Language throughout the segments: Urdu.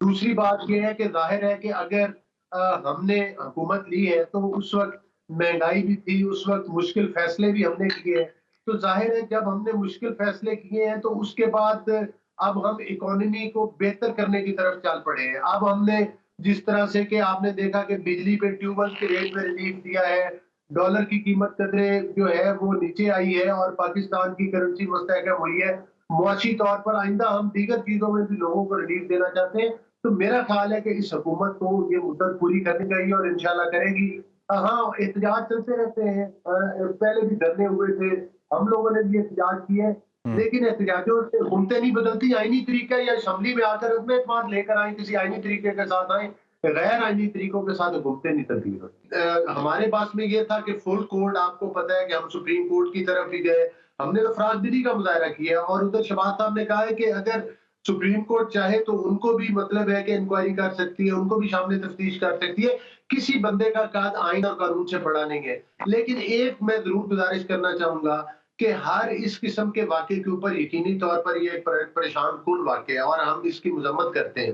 دوسری بات یہ ہے کہ ظاہر ہے کہ اگر ہم نے حکومت لی ہے تو اس وقت مہنگائی بھی تھی، اس وقت مشکل فیصلے بھی ہم نے کیے ہیں، تو ظاہر ہے جب ہم نے مشکل فیصلے کیے ہیں تو اس کے بعد اب ہم اکانومی کو بہتر کرنے کی طرف چل پڑے ہیں۔ اب ہم نے جس طرح سے کہ آپ نے دیکھا کہ بجلی پہ ٹیوبل کے ریٹ میں ریلیف دیا ہے، ڈالر کی قیمت قدرے جو ہے وہ نیچے آئی ہے اور پاکستان کی کرنسی مستحکم ہوئی ہے، معاشی طور پر آئندہ ہم دیگر چیزوں میں بھی لوگوں کو ریلیف دینا چاہتے ہیں۔ تو میرا خیال ہے کہ اس حکومت کو یہ مدت پوری کرنی چاہیے اور انشاءاللہ کرے گی۔ ہاں، احتجاج چلتے رہتے ہیں، پہلے بھی دھرنے ہوئے تھے، ہم لوگوں نے بھی احتجاج کیے، لیکن احتجاجوں سے حکومتیں نہیں بدلتی۔ آئینی طریقہ یا اسمبلی میں آ کر رسم اعتماد لے کر آئیں، کسی آئینی طریقے کے ساتھ آئیں، غیر آئینی طریقوں کے ساتھ حکومتیں نہیں تبدیل ہوتی۔ ہمارے پاس میں یہ تھا کہ فل کورٹ، آپ کو پتہ ہے کہ ہم سپریم کورٹ کی طرف بھی گئے، ہم نے افراد دلی کا مظاہرہ کیا اور ادھر شہباز صاحب نے کہا ہے کہ اگر سپریم کورٹ چاہے تو ان کو بھی مطلب ہے کہ انکوائری کر سکتی ہے، ان کو بھی شامل تفتیش کر سکتی ہے، کسی بندے کا قد آئین اور قانون سے بڑا نہیں ہے۔ لیکن ایک میں ضرور گزارش کرنا چاہوں گا کہ ہر اس قسم کے واقعے کے اوپر یقینی طور پر یہ پریشان کن واقعہ ہے اور ہم اس کی مذمت کرتے ہیں،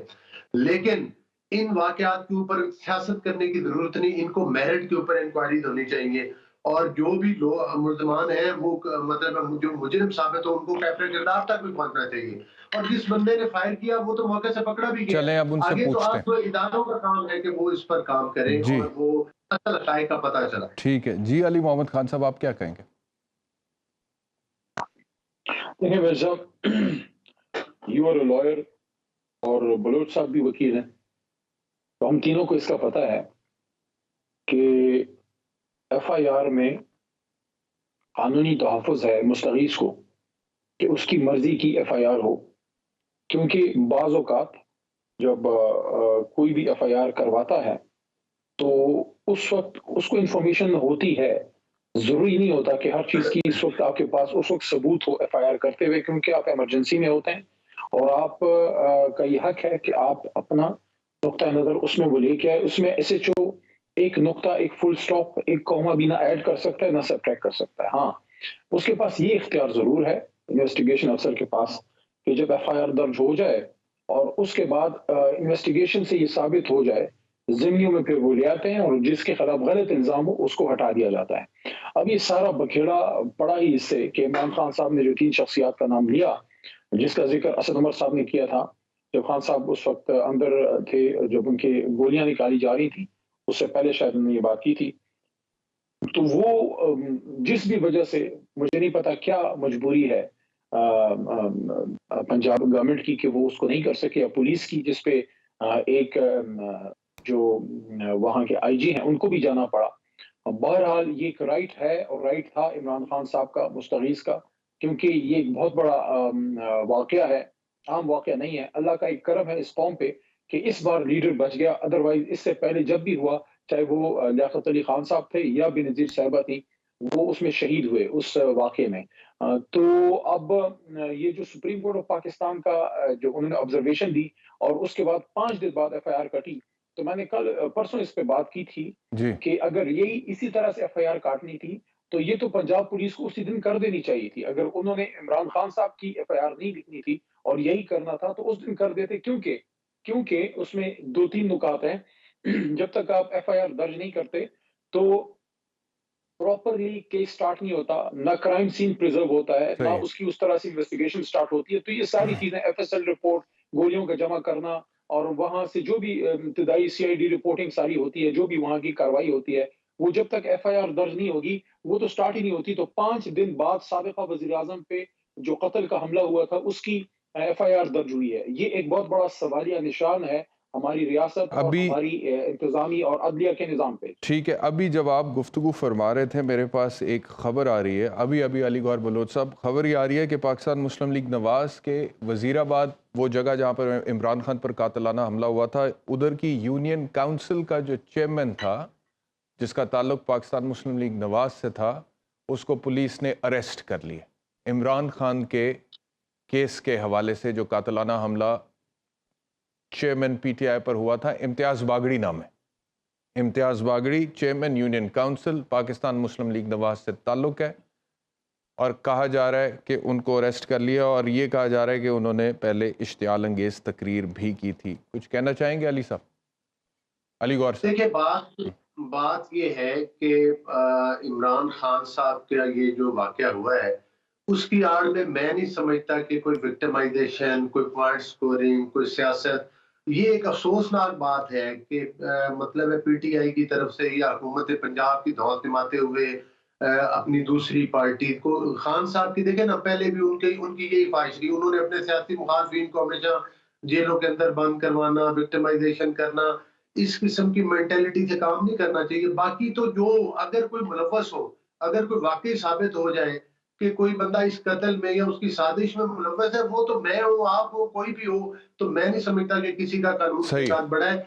لیکن ان واقعات کے اوپر سیاست کرنے کی ضرورت نہیں، ان کو میرٹ کے اوپر انکوائریز ہونی چاہیے اور جو بھی ملزمان ہیں وہ مطلب جو مجرم ثابت ہو ان کو کیفر کردار تک بھی پہنچنا چاہیے، اور جس بندے نے فائر کیا وہ تو موقع سے پکڑا بھی گیا۔ چلیں اب ان سے آگے تو پوچھتے آپ اداروں کا کام ہے کہ وہ اس پر کام کریں جی اور وہ اصل حقائق کا پتہ چلا۔ ٹھیک ہے جی، علی محمد خان صاحب آپ کیا کہیں گے؟ دیکھیں ویل صاحب، یو آر اے لائر اور بلوچ صاحب بھی وکیل ہیں، تو ہم تینوں کو اس کا پتہ ہے کہ ایف آئی آر میں قانونی تحفظ ہے مستغیث کو کہ اس کی مرضی کی ایف آئی آر ہو، کیونکہ بعض اوقات جب کوئی بھی ایف آئی آر کرواتا ہے تو اس وقت اس کو انفارمیشن ہوتی ہے، ضروری نہیں ہوتا کہ ہر چیز کی اس وقت آپ کے پاس اس وقت ثبوت ہو ایف آئی آر کرتے ہوئے، کیونکہ آپ ایمرجنسی میں ہوتے ہیں اور آپ کا یہ حق ہے کہ آپ اپنا نقطہ نظر اس میں وہ لے کے آئے۔ اس میں ایس ایچ او ایک نقطہ، ایک فل سٹاپ، ایک کوما بھی نہ ایڈ کر سکتا ہے نہ سبٹریکٹ کر سکتا ہے۔ ہاں، اس کے پاس یہ اختیار ضرور ہے انویسٹیگیشن افسر کے پاس کہ جب ایف آئی آر درج ہو جائے اور اس کے بعد انویسٹیگیشن سے یہ ثابت ہو جائے، ضمنیوں میں پھر وہ لے آتے ہیں اور جس کے خلاف غلط الزام ہو اس کو ہٹا دیا جاتا ہے۔ اب یہ سارا بکھیڑا پڑا ہی اس سے کہ عمران خان صاحب نے جو 3 شخصیات کا نام لیا، جس کا ذکر اسد عمر صاحب نے کیا تھا جب خان صاحب اس وقت اندر تھے، جب ان کی گولیاں نکالی جا رہی تھی، اس سے پہلے شاید انہوں نے یہ بات کی تھی، تو وہ جس بھی وجہ سے مجھے نہیں پتا کیا مجبوری ہے پنجاب گورنمنٹ کی کہ وہ اس کو نہیں کر سکے، یا پولیس کی جس پہ ایک جو وہاں کے آئی جی ہیں ان کو بھی جانا پڑا۔ بہرحال یہ ایک رائٹ ہے اور رائٹ تھا عمران خان صاحب کا مستغیث کا، کیونکہ یہ ایک بہت بڑا واقعہ ہے، عام واقعہ نہیں ہے۔ اللہ کا ایک کرم ہے اس قوم پہ کہ اس بار لیڈر بچ گیا، ادروائز اس سے پہلے جب بھی ہوا، چاہے وہ لیاقت علی خان صاحب تھے یا بنظیر صاحبہ تھی، وہ اس میں شہید ہوئے اس واقعے میں۔ تو اب یہ جو سپریم کورٹ آف پاکستان کا جو انہوں نے آبزرویشن دی اور اس کے بعد 5 دن بعد ایف آئی آر کٹی، تو میں نے کل پرسوں اس پہ بات کی تھی جی کہ اگر یہی اسی طرح سے ایف آئی آر کاٹنی تھی تو یہ تو پنجاب پولیس کو اسی دن کر دینی چاہیے تھی۔ اگر انہوں نے عمران خان صاحب کی ایف آئی آر نہیں لکھنی تھی اور یہی کرنا تھا تو اس دن کر دیتے، کیونکہ اس میں 2-3 نکات ہیں۔ جب تک آپ ایف آئی آر درج نہیں کرتے تو پراپرلی کیس سٹارٹ نہیں ہوتا، نہ کرائم سین پریزرو ہوتا ہے، نہ اس کی اس طرح سے انویسٹیگیشن سٹارٹ ہوتی ہے۔ تو یہ ساری چیزیں، ایف ایس ایل رپورٹ، گولیوں کا جمع کرنا اور وہاں سے جو بھی ابتدائی سی آئی ڈی رپورٹنگ ساری ہوتی ہے، جو بھی وہاں کی کاروائی ہوتی ہے، وہ جب تک ایف آئی آر درج نہیں ہوگی وہ تو سٹارٹ ہی نہیں ہوتی۔ تو 5 دن بعد سابقہ وزیر اعظم پہ جو قتل کا حملہ ہوا تھا اس کی ایف آئی آر درج ہوئی ہے۔ یہ ایک بہت بڑا سوالیہ نشان ہے ہماری ریاست اور ہماری انتظامی اور عدلیہ کے نظام پہ۔ ٹھیک ہے، ابھی جب آپ گفتگو فرما رہے تھے میرے پاس ایک خبر آ رہی ہے، ابھی علی گوہر بلوچ صاحب، خبر یہ آ رہی ہے کہ پاکستان مسلم لیگ نواز کے وزیر آباد، وہ جگہ جہاں پر عمران خان پر قاتلانہ حملہ ہوا تھا، ادھر کی یونین کاؤنسل کا جو چیئرمین تھا جس کا تعلق پاکستان مسلم لیگ نواز سے تھا، اس کو پولیس نے اریسٹ کر لیا عمران خان کے کیس کے حوالے سے، جو قاتلانہ حملہ چیئرمین پی ٹی آئی پر ہوا تھا۔ امتیاز باگڑی نام ہے، امتیاز باگڑی، چیئرمین یونین کاؤنسل، پاکستان مسلم لیگ نواز سے تعلق ہے۔ اور کہا جا رہا ہے کہ ان کو اریسٹ کر لیا اور یہ کہا جا رہا ہے کہ انہوں نے پہلے اشتعال انگیز تقریر بھی کی تھی. کچھ کہنا چاہیں گے علی صاحب؟ علی گور صاحب. دیکھیں بات یہ ہے کہ عمران خان صاحب کا یہ جو واقعہ ہوا ہے اس کی آڑ میں نہیں سمجھتا کہ کوئی وکٹمائزیشن، کوئی پوائنٹ سکورنگ، کوئی سیاست. یہ ایک افسوسناک بات ہے کہ مطلب ہے پی ٹی آئی کی طرف سے یا حکومت پنجاب کی دھوس نماتے ہوئے اپنی دوسری پارٹی کو، خان صاحب کی دیکھیں نا، پہلے بھی ان کی یہی خواہش تھی. انہوں نے اپنے سیاسی مخالفین کو ہمیشہ جیلوں کے اندر بند کروانا، وکٹمائزیشن کرنا. اس قسم کی مینٹلٹی سے کام نہیں کرنا چاہیے. باقی تو جو اگر کوئی ملوث ہو، اگر کوئی واقعی ثابت ہو جائے کہ کوئی بندہ اس قتل میں یا اس کی سازش میں ملوث ہے، وہ تو میں ہوں، آپ ہو، کوئی بھی ہو، تو میں نہیں سمجھتا کہ کسی کا قانون کے ساتھ بڑا ہے.